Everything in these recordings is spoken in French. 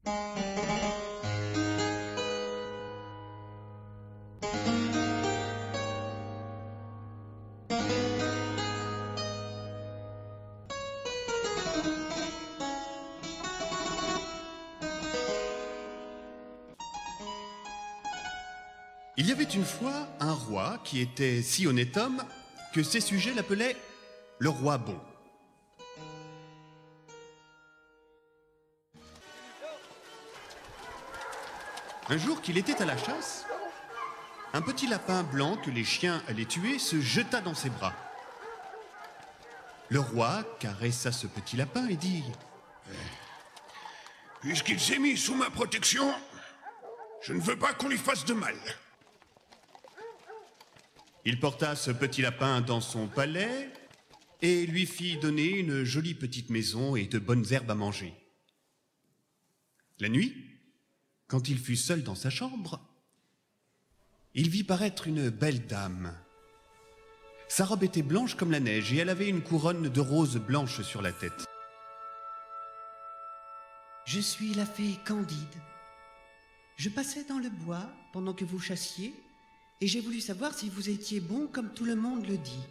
Il y avait une fois un roi qui était si honnête homme que ses sujets l'appelaient le roi bon. Un jour qu'il était à la chasse, un petit lapin blanc que les chiens allaient tuer se jeta dans ses bras. Le roi caressa ce petit lapin et dit « Puisqu'il s'est mis sous ma protection, je ne veux pas qu'on lui fasse de mal. » Il porta ce petit lapin dans son palais et lui fit donner une jolie petite maison et de bonnes herbes à manger. La nuit, quand il fut seul dans sa chambre, il vit paraître une belle dame. Sa robe était blanche comme la neige et elle avait une couronne de roses blanches sur la tête. Je suis la fée Candide. Je passais dans le bois pendant que vous chassiez et j'ai voulu savoir si vous étiez bon comme tout le monde le dit.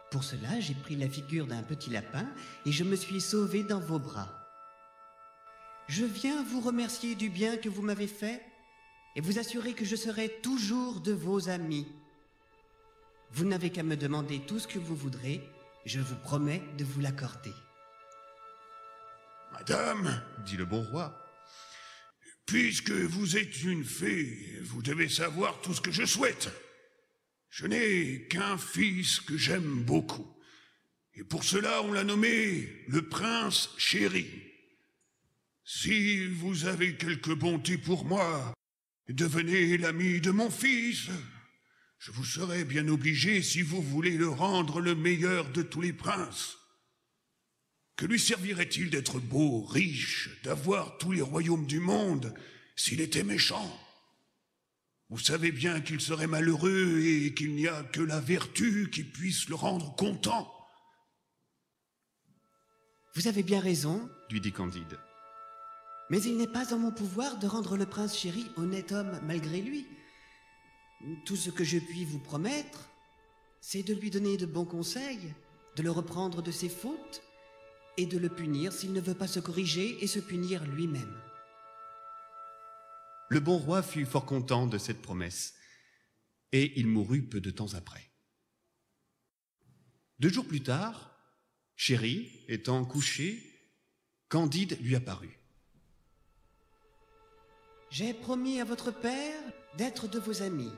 Pour cela, j'ai pris la figure d'un petit lapin et je me suis sauvée dans vos bras. Je viens vous remercier du bien que vous m'avez fait et vous assurer que je serai toujours de vos amis. Vous n'avez qu'à me demander tout ce que vous voudrez, je vous promets de vous l'accorder. Madame, Dit le bon roi. puisque vous êtes une fée, vous devez savoir tout ce que je souhaite. Je n'ai qu'un fils que j'aime beaucoup. Et pour cela, on l'a nommé le prince chéri. Si vous avez quelque bonté pour moi, devenez l'ami de mon fils. Je vous serai bien obligé si vous voulez le rendre le meilleur de tous les princes. Que lui servirait-il d'être beau, riche, d'avoir tous les royaumes du monde s'il était méchant? Vous savez bien qu'il serait malheureux et qu'il n'y a que la vertu qui puisse le rendre content. Vous avez bien raison, Lui dit Candide. mais il n'est pas en mon pouvoir de rendre le prince chéri honnête homme malgré lui. Tout ce que je puis vous promettre, c'est de lui donner de bons conseils, de le reprendre de ses fautes et de le punir s'il ne veut pas se corriger et se punir lui-même. Le bon roi fut fort content de cette promesse, et il mourut peu de temps après. 2 jours plus tard, Chéri étant couché, Candide lui apparut. J'ai promis à votre père d'être de vos amis.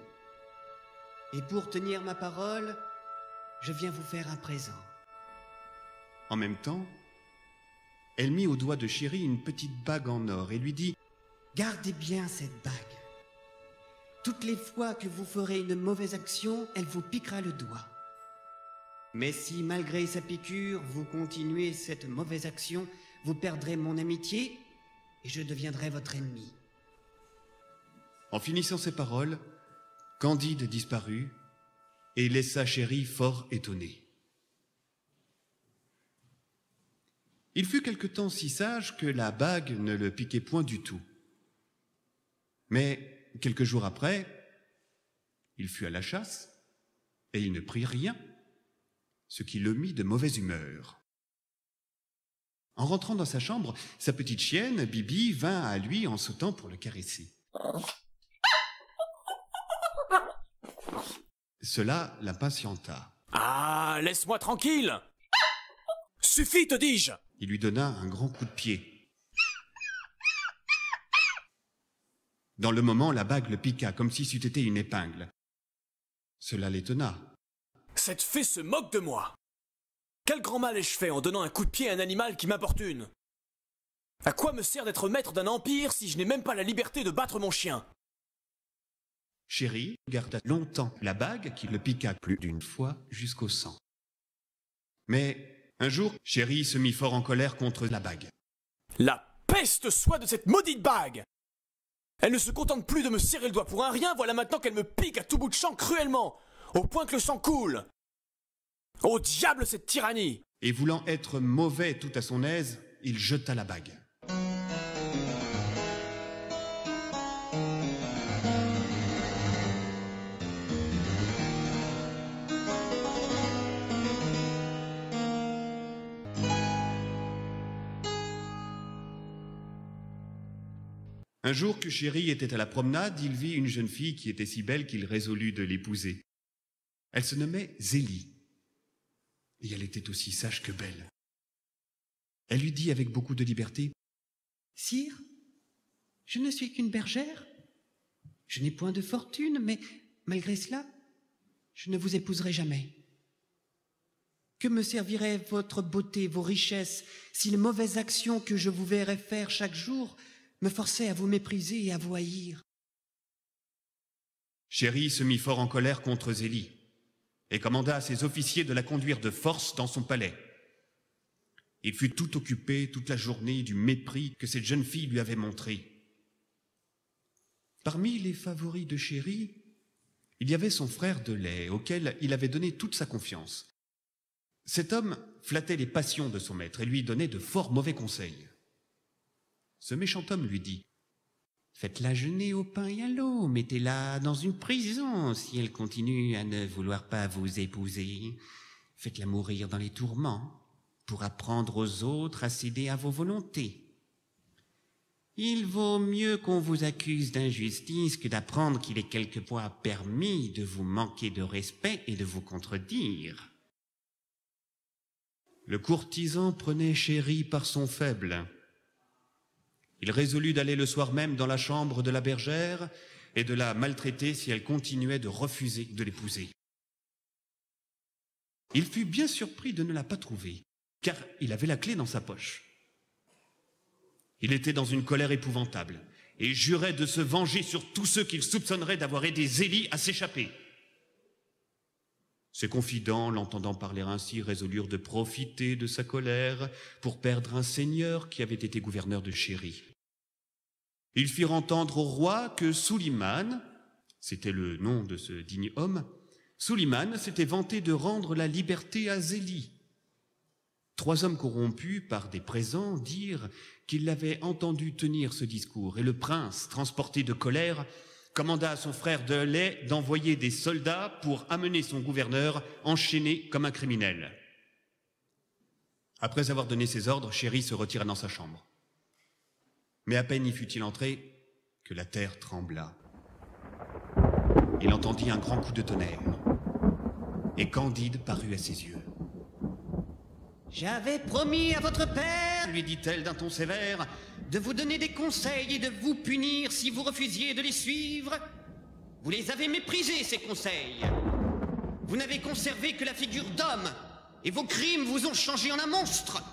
Et pour tenir ma parole, je viens vous faire un présent. En même temps, elle mit au doigt de Chéri une petite bague en or et lui dit « Gardez bien cette bague. Toutes les fois que vous ferez une mauvaise action, elle vous piquera le doigt. Mais si, malgré sa piqûre, vous continuez cette mauvaise action, vous perdrez mon amitié et je deviendrai votre ennemi. » En finissant ces paroles, Candide disparut et laissa Chéri fort étonné. Il fut quelque temps si sage que la bague ne le piquait point du tout. Mais quelques jours après, il fut à la chasse et il ne prit rien, ce qui le mit de mauvaise humeur. En rentrant dans sa chambre, sa petite chienne, Bibi, vint à lui en sautant pour le caresser. Cela l'impatienta. « Ah, laisse-moi tranquille ! Suffit, te dis-je !» Il lui donna un grand coup de pied. Dans le moment, la bague le piqua comme si c'eût été une épingle. Cela l'étonna. « Cette fée se moque de moi ! Quel grand mal ai-je fait en donnant un coup de pied à un animal qui m'importune? À quoi me sert d'être maître d'un empire si je n'ai même pas la liberté de battre mon chien? » Chéri garda longtemps la bague qui le piqua plus d'une fois jusqu'au sang. Mais un jour, Chéri se mit fort en colère contre la bague. « La peste soit de cette maudite bague! Elle ne se contente plus de me serrer le doigt pour un rien, voilà maintenant qu'elle me pique à tout bout de champ cruellement, au point que le sang coule. Au diable cette tyrannie !» Et voulant être mauvais tout à son aise, il jeta la bague. Un jour que Chéri était à la promenade, il vit une jeune fille qui était si belle qu'il résolut de l'épouser. Elle se nommait Zélie, et elle était aussi sage que belle. Elle lui dit avec beaucoup de liberté, « Sire, je ne suis qu'une bergère. Je n'ai point de fortune, mais malgré cela, je ne vous épouserai jamais. Que me servirait votre beauté, vos richesses, si les mauvaises actions que je vous verrais faire chaque jour me forçaient à vous mépriser et à vous haïr ?» Chéri se mit fort en colère contre Zélie et commanda à ses officiers de la conduire de force dans son palais. Il fut tout occupé toute la journée du mépris que cette jeune fille lui avait montré. Parmi les favoris de Chéri, il y avait son frère de lait, auquel il avait donné toute sa confiance. Cet homme flattait les passions de son maître et lui donnait de fort mauvais conseils. Ce méchant homme lui dit, « Faites-la jeûner au pain et à l'eau, mettez-la dans une prison si elle continue à ne vouloir pas vous épouser. Faites-la mourir dans les tourments pour apprendre aux autres à céder à vos volontés. Il vaut mieux qu'on vous accuse d'injustice que d'apprendre qu'il est quelquefois permis de vous manquer de respect et de vous contredire. » Le courtisan prenait Chéri par son faible. Il résolut d'aller le soir même dans la chambre de la bergère et de la maltraiter si elle continuait de refuser de l'épouser. Il fut bien surpris de ne la pas trouver, car il avait la clé dans sa poche. Il était dans une colère épouvantable et jurait de se venger sur tous ceux qu'il soupçonnerait d'avoir aidé Zélie à s'échapper. Ses confidents, l'entendant parler ainsi, résolurent de profiter de sa colère pour perdre un seigneur qui avait été gouverneur de Chéri. Ils firent entendre au roi que Suliman, c'était le nom de ce digne homme, Suliman s'était vanté de rendre la liberté à Zélie. 3 hommes corrompus par des présents dirent qu'ils l'avaient entendu tenir ce discours, et le prince, transporté de colère, commanda à son frère de lait d'envoyer des soldats pour amener son gouverneur enchaîné comme un criminel. Après avoir donné ses ordres, Chéri se retira dans sa chambre. Mais à peine y fut-il entré que la terre trembla. Il entendit un grand coup de tonnerre, et Candide parut à ses yeux. « J'avais promis à votre père, lui dit-elle d'un ton sévère, de vous donner des conseils et de vous punir si vous refusiez de les suivre. Vous les avez méprisés, ces conseils. Vous n'avez conservé que la figure d'homme, et vos crimes vous ont changé en un monstre.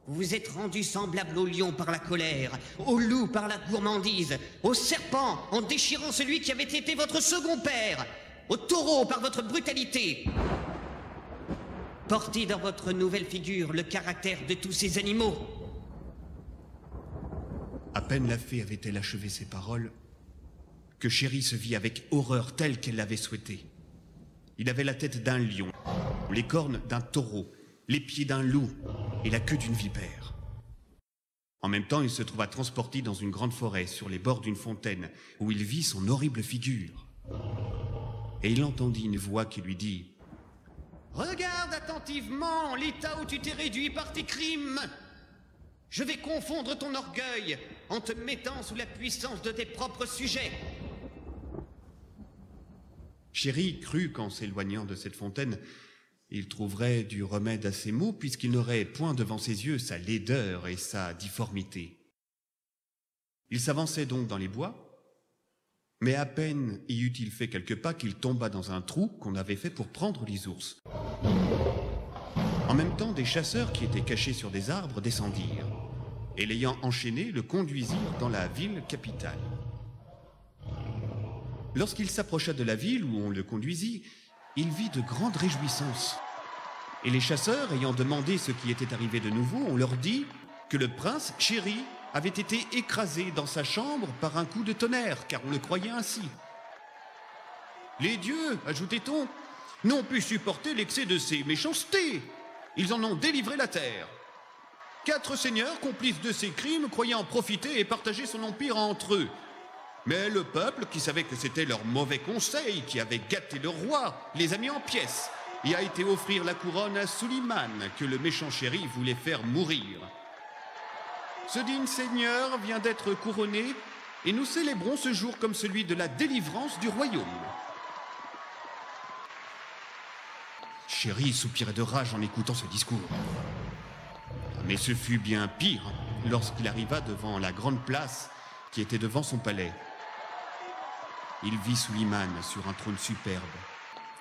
Vous vous êtes rendu semblable au lion par la colère, au loup par la gourmandise, au serpent en déchirant celui qui avait été votre second père, au taureau par votre brutalité. Portez dans votre nouvelle figure le caractère de tous ces animaux. » À peine la fée avait-elle achevé ces paroles que Chéri se vit avec horreur telle qu'elle l'avait souhaité. Il avait la tête d'un lion, les cornes d'un taureau, les pieds d'un loup et la queue d'une vipère. En même temps, il se trouva transporté dans une grande forêt sur les bords d'une fontaine où il vit son horrible figure. Et il entendit une voix qui lui dit « Regarde attentivement l'état où tu t'es réduit par tes crimes. Je vais confondre ton orgueil en te mettant sous la puissance de tes propres sujets. » Chéri crut qu'en s'éloignant de cette fontaine, il trouverait du remède à ses maux, puisqu'il n'aurait point devant ses yeux sa laideur et sa difformité. Il s'avançait donc dans les bois, mais à peine y eut-il fait quelques pas qu'il tomba dans un trou qu'on avait fait pour prendre les ours. En même temps, des chasseurs qui étaient cachés sur des arbres descendirent, et l'ayant enchaîné, le conduisirent dans la ville capitale. Lorsqu'il s'approcha de la ville où on le conduisit, il vit de grandes réjouissances. Et les chasseurs, ayant demandé ce qui était arrivé de nouveau, on leur dit que le prince Chéri avait été écrasé dans sa chambre par un coup de tonnerre, car on le croyait ainsi. Les dieux, ajoutait-on, n'ont pu supporter l'excès de ces méchancetés. Ils en ont délivré la terre. 4 seigneurs, complices de ces crimes, croyaient en profiter et partager son empire entre eux. Mais le peuple, qui savait que c'était leur mauvais conseil qui avait gâté le roi, les a mis en pièces et a été offrir la couronne à Suliman, que le méchant Chéri voulait faire mourir. Ce digne seigneur vient d'être couronné et nous célébrons ce jour comme celui de la délivrance du royaume. » Chéri soupirait de rage en écoutant ce discours. Mais ce fut bien pire lorsqu'il arriva devant la grande place qui était devant son palais. Il vit Suliman sur un trône superbe,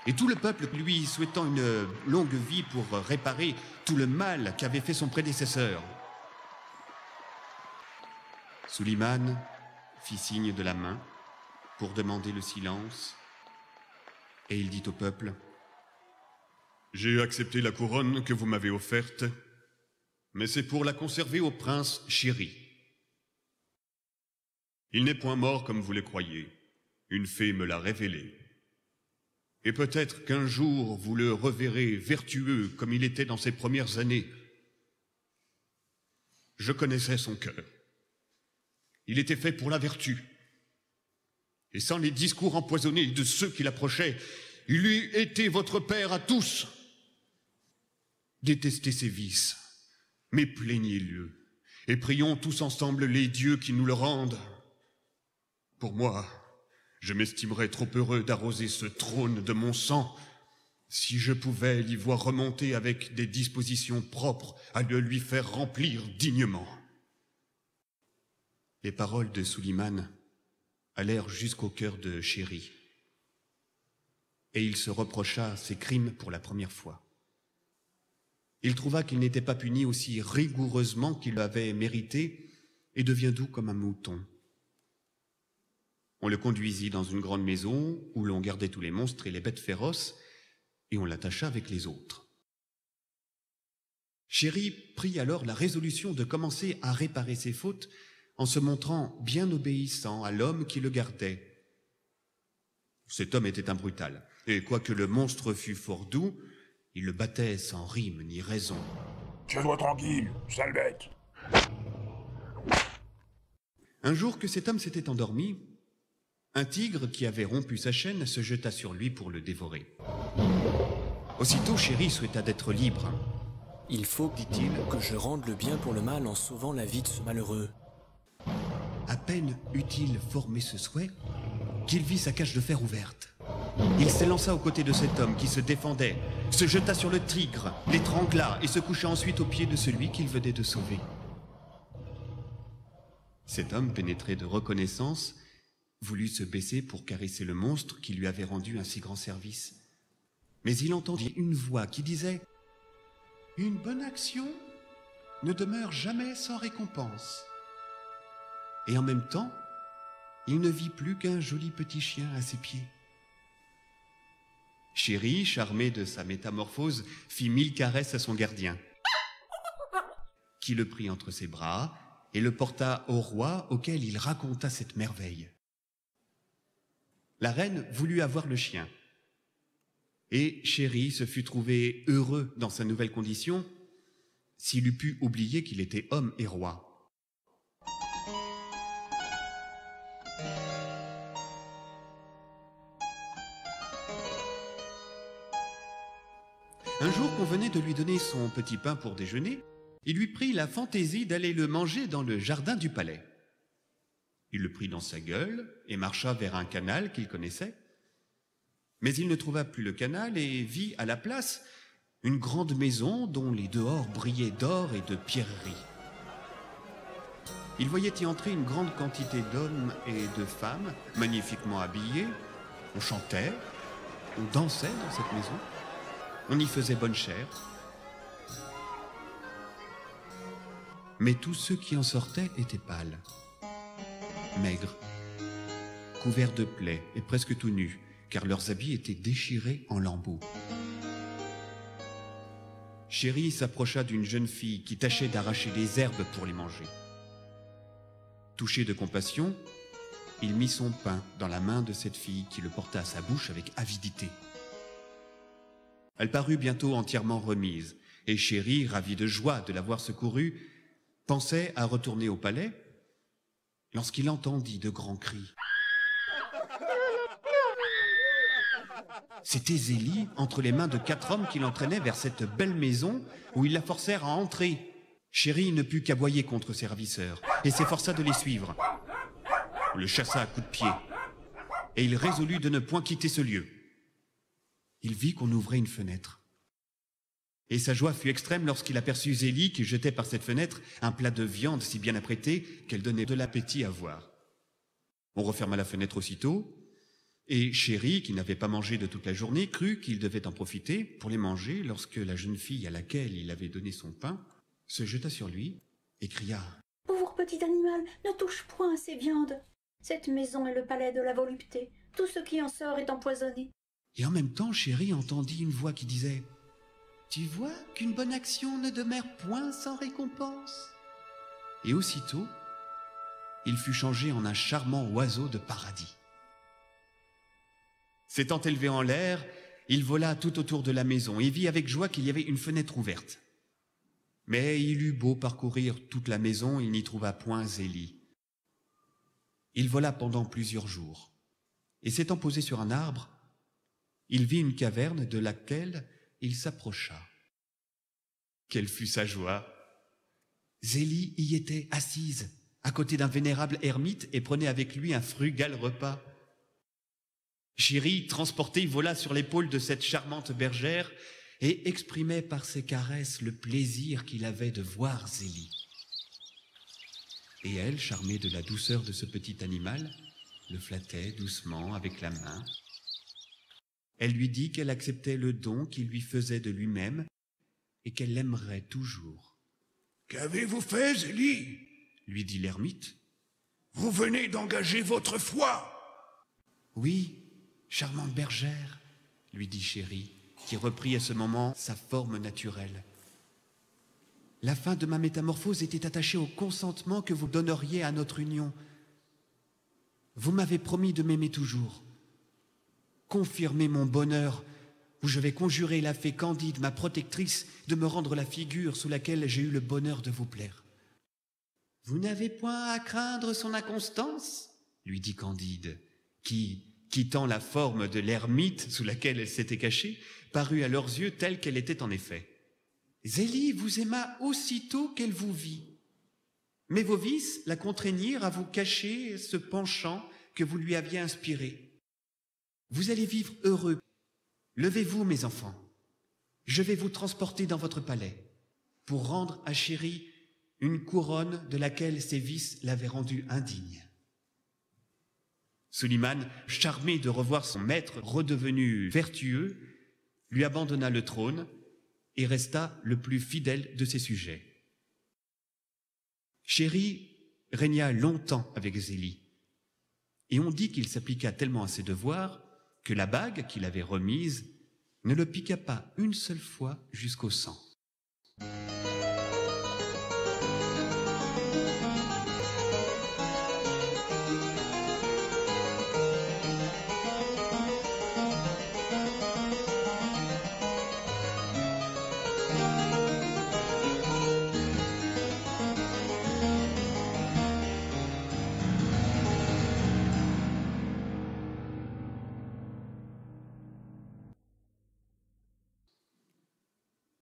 et tout le peuple lui souhaitant une longue vie pour réparer tout le mal qu'avait fait son prédécesseur. Suliman fit signe de la main pour demander le silence, et il dit au peuple: « J'ai accepté la couronne que vous m'avez offerte, mais c'est pour la conserver au prince Chéri. Il n'est point mort comme vous le croyez, une fée me l'a révélé. Et peut-être qu'un jour vous le reverrez vertueux comme il était dans ses premières années. Je connaissais son cœur. Il était fait pour la vertu. Et sans les discours empoisonnés de ceux qui l'approchaient, il eût été votre père à tous. Détestez ses vices, mais plaignez-le, et prions tous ensemble les dieux qui nous le rendent. Pour moi, je m'estimerais trop heureux d'arroser ce trône de mon sang si je pouvais l'y voir remonter avec des dispositions propres à le lui faire remplir dignement. » Les paroles de Suliman allèrent jusqu'au cœur de Chéri, et il se reprocha ses crimes pour la première fois. Il trouva qu'il n'était pas puni aussi rigoureusement qu'il l'avait mérité et devint doux comme un mouton. On le conduisit dans une grande maison où l'on gardait tous les monstres et les bêtes féroces, et on l'attacha avec les autres. Chéri prit alors la résolution de commencer à réparer ses fautes en se montrant bien obéissant à l'homme qui le gardait. Cet homme était un brutal, et quoique le monstre fût fort doux, il le battait sans rime ni raison. « Tiens-toi tranquille, sale bête !» Un jour que cet homme s'était endormi, un tigre qui avait rompu sa chaîne se jeta sur lui pour le dévorer. Aussitôt, Chéri souhaita d'être libre. « Il faut, dit-il, que je rende le bien pour le mal en sauvant la vie de ce malheureux. » À peine eut-il formé ce souhait qu'il vit sa cage de fer ouverte. Il s'élança aux côtés de cet homme qui se défendait, se jeta sur le tigre, l'étrangla et se coucha ensuite aux pieds de celui qu'il venait de sauver. Cet homme, pénétré de reconnaissance, voulut se baisser pour caresser le monstre qui lui avait rendu un si grand service. Mais il entendit une voix qui disait « Une bonne action ne demeure jamais sans récompense. » Et en même temps, il ne vit plus qu'un joli petit chien à ses pieds. Chéri, charmé de sa métamorphose, fit 1000 caresses à son gardien, qui le prit entre ses bras et le porta au roi auquel il raconta cette merveille. La reine voulut avoir le chien, et Chéri se fut trouvé heureux dans sa nouvelle condition s'il eût pu oublier qu'il était homme et roi. Un jour qu'on venait de lui donner son petit pain pour déjeuner, il lui prit la fantaisie d'aller le manger dans le jardin du palais. Il le prit dans sa gueule et marcha vers un canal qu'il connaissait. Mais il ne trouva plus le canal et vit à la place une grande maison dont les dehors brillaient d'or et de pierreries. Il voyait y entrer une grande quantité d'hommes et de femmes magnifiquement habillés. On chantait, on dansait dans cette maison. On y faisait bonne chère. Mais tous ceux qui en sortaient étaient pâles, maigres, couverts de plaies et presque tout nus, car leurs habits étaient déchirés en lambeaux. Chéri s'approcha d'une jeune fille qui tâchait d'arracher des herbes pour les manger. Touché de compassion, il mit son pain dans la main de cette fille qui le porta à sa bouche avec avidité. Elle parut bientôt entièrement remise, et Chéri, ravi de joie de l'avoir secourue, pensait à retourner au palais, lorsqu'il entendit de grands cris. C'était Zélie entre les mains de 4 hommes qui l'entraînaient vers cette belle maison où ils la forcèrent à entrer. Chéri ne put qu'aboyer contre ses ravisseurs et s'efforça de les suivre. On le chassa à coups de pied et il résolut de ne point quitter ce lieu. Il vit qu'on ouvrait une fenêtre. Et sa joie fut extrême lorsqu'il aperçut Zélie qui jetait par cette fenêtre un plat de viande si bien apprêté qu'elle donnait de l'appétit à voir. On referma la fenêtre aussitôt, et Chéri, qui n'avait pas mangé de toute la journée, crut qu'il devait en profiter pour les manger lorsque la jeune fille à laquelle il avait donné son pain se jeta sur lui et cria « Pauvre petit animal, ne touche point à ces viandes. Cette maison est le palais de la volupté. Tout ce qui en sort est empoisonné. » Et en même temps, Chéri entendit une voix qui disait « Tu vois qu'une bonne action ne demeure point sans récompense. » Et aussitôt, il fut changé en un charmant oiseau de paradis. S'étant élevé en l'air, il vola tout autour de la maison et vit avec joie qu'il y avait une fenêtre ouverte. Mais il eut beau parcourir toute la maison, il n'y trouva point Zélie. Il vola pendant plusieurs jours, et s'étant posé sur un arbre, il vit une caverne de laquelle il s'approcha. Quelle fut sa joie! Zélie y était assise, à côté d'un vénérable ermite, et prenait avec lui un frugal repas. Chéri, transporté, vola sur l'épaule de cette charmante bergère et exprimait par ses caresses le plaisir qu'il avait de voir Zélie. Et elle, charmée de la douceur de ce petit animal, le flattait doucement avec la main. Elle lui dit qu'elle acceptait le don qu'il lui faisait de lui-même et qu'elle l'aimerait toujours. « Qu'avez-vous fait, Zélie ?» lui dit l'ermite. « Vous venez d'engager votre foi !»« Oui, charmante bergère, » lui dit Chéri, qui reprit à ce moment sa forme naturelle. La fin de ma métamorphose était attachée au consentement que vous donneriez à notre union. Vous m'avez promis de m'aimer toujours. Confirmez mon bonheur, où je vais conjurer la fée Candide, ma protectrice, de me rendre la figure sous laquelle j'ai eu le bonheur de vous plaire. Vous n'avez point à craindre son inconstance, lui dit Candide, qui, quittant la forme de l'ermite sous laquelle elle s'était cachée, parut à leurs yeux telle qu'elle était en effet. Zélie vous aima aussitôt qu'elle vous vit, mais vos vices la contraignirent à vous cacher ce penchant que vous lui aviez inspiré. Vous allez vivre heureux. Levez-vous, mes enfants. Je vais vous transporter dans votre palais pour rendre à Chéri une couronne de laquelle ses vices l'avaient rendu indigne. Suliman, charmé de revoir son maître redevenu vertueux, lui abandonna le trône et resta le plus fidèle de ses sujets. Chéri régna longtemps avec Zélie, et on dit qu'il s'appliqua tellement à ses devoirs que la bague qu'il avait remise ne le piqua pas une seule fois jusqu'au sang.